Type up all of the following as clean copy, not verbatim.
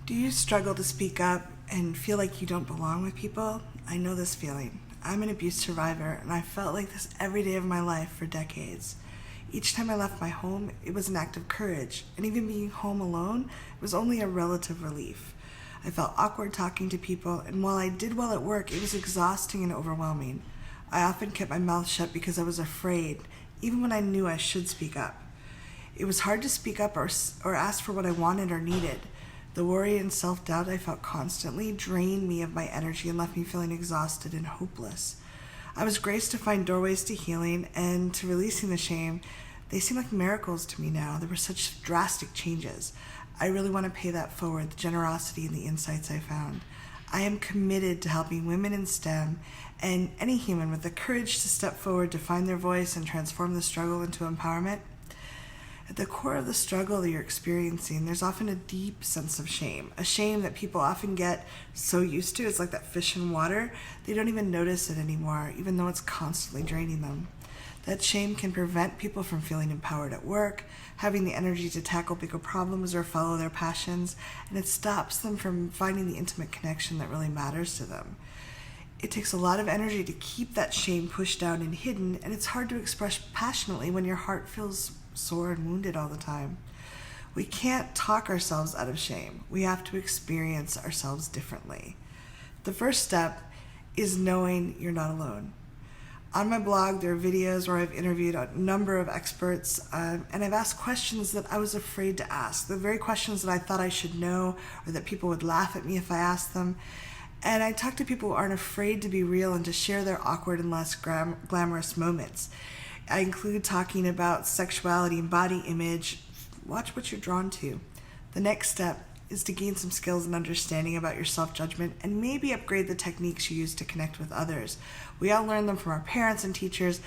Do you struggle to speak up and feel like you don't belong with people? I know this feeling. I'm an abuse survivor, and I felt like this every day of my life for decades. Each time I left my home, it was an act of courage, and even being home alone was only a relative relief. I felt awkward talking to people, and while I did well at work, it was exhausting and overwhelming. I often kept my mouth shut because I was afraid, even when I knew I should speak up. It was hard to speak up or ask for what I wanted or needed. The worry and self-doubt I felt constantly drained me of my energy and left me feeling exhausted and hopeless. I was graced to find doorways to healing and to releasing the shame. They seem like miracles to me now. There were such drastic changes. I really want to pay that forward, the generosity and the insights I found. I am committed to helping women in STEM and any human with the courage to step forward to find their voice and transform the struggle into empowerment. At the core of the struggle that you're experiencing, there's often a deep sense of shame, a shame that people often get so used to. It's like that fish in water. They don't even notice it anymore, even though it's constantly draining them. That shame can prevent people from feeling empowered at work, having the energy to tackle bigger problems or follow their passions, and it stops them from finding the intimate connection that really matters to them. It takes a lot of energy to keep that shame pushed down and hidden, and it's hard to express passionately when your heart feels sore and wounded all the time. We can't talk ourselves out of shame. We have to experience ourselves differently. The first step is knowing you're not alone. On my blog, there are videos where I've interviewed a number of experts, and I've asked questions that I was afraid to ask, the very questions that I thought I should know or that people would laugh at me if I asked them. And I talk to people who aren't afraid to be real and to share their awkward and less glamorous moments. I include talking about sexuality and body image. Watch what you're drawn to. The next step is to gain some skills and understanding about your self-judgment and maybe upgrade the techniques you use to connect with others. We all learn them from our parents and teachers,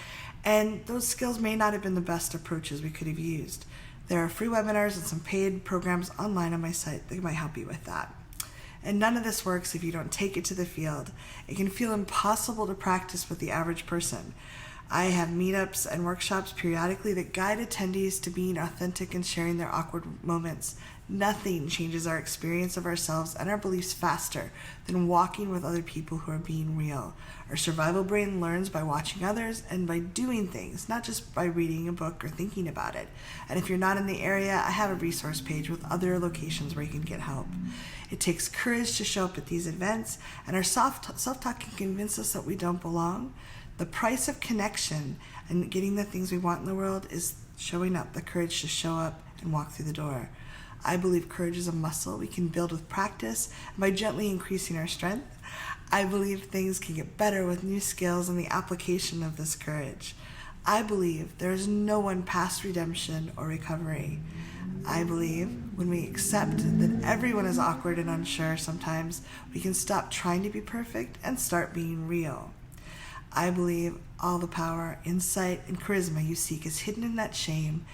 and those skills may not have been the best approaches we could have used. There are free webinars and some paid programs online on my site that might help you with that. And none of this works if you don't take it to the field. It can feel impossible to practice with the average person. I have meetups and workshops periodically that guide attendees to being authentic and sharing their awkward moments. Nothing changes our experience of ourselves and our beliefs faster than walking with other people who are being real. Our survival brain learns by watching others and by doing things, not just by reading a book or thinking about it. And if you're not in the area, I have a resource page with other locations where you can get help. It takes courage to show up at these events, and our self-talk can convince us that we don't belong. The price of connection and getting the things we want in the world is showing up, the courage to show up and walk through the door. I believe courage is a muscle we can build with practice and by gently increasing our strength. I believe things can get better with new skills and the application of this courage. I believe there is no one past redemption or recovery. I believe when we accept that everyone is awkward and unsure sometimes, we can stop trying to be perfect and start being real. I believe all the power, insight, and charisma you seek is hidden in that shame,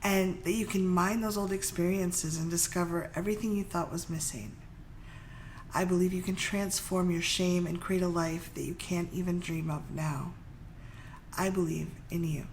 and that you can mine those old experiences and discover everything you thought was missing. I believe you can transform your shame and create a life that you can't even dream of now. I believe in you.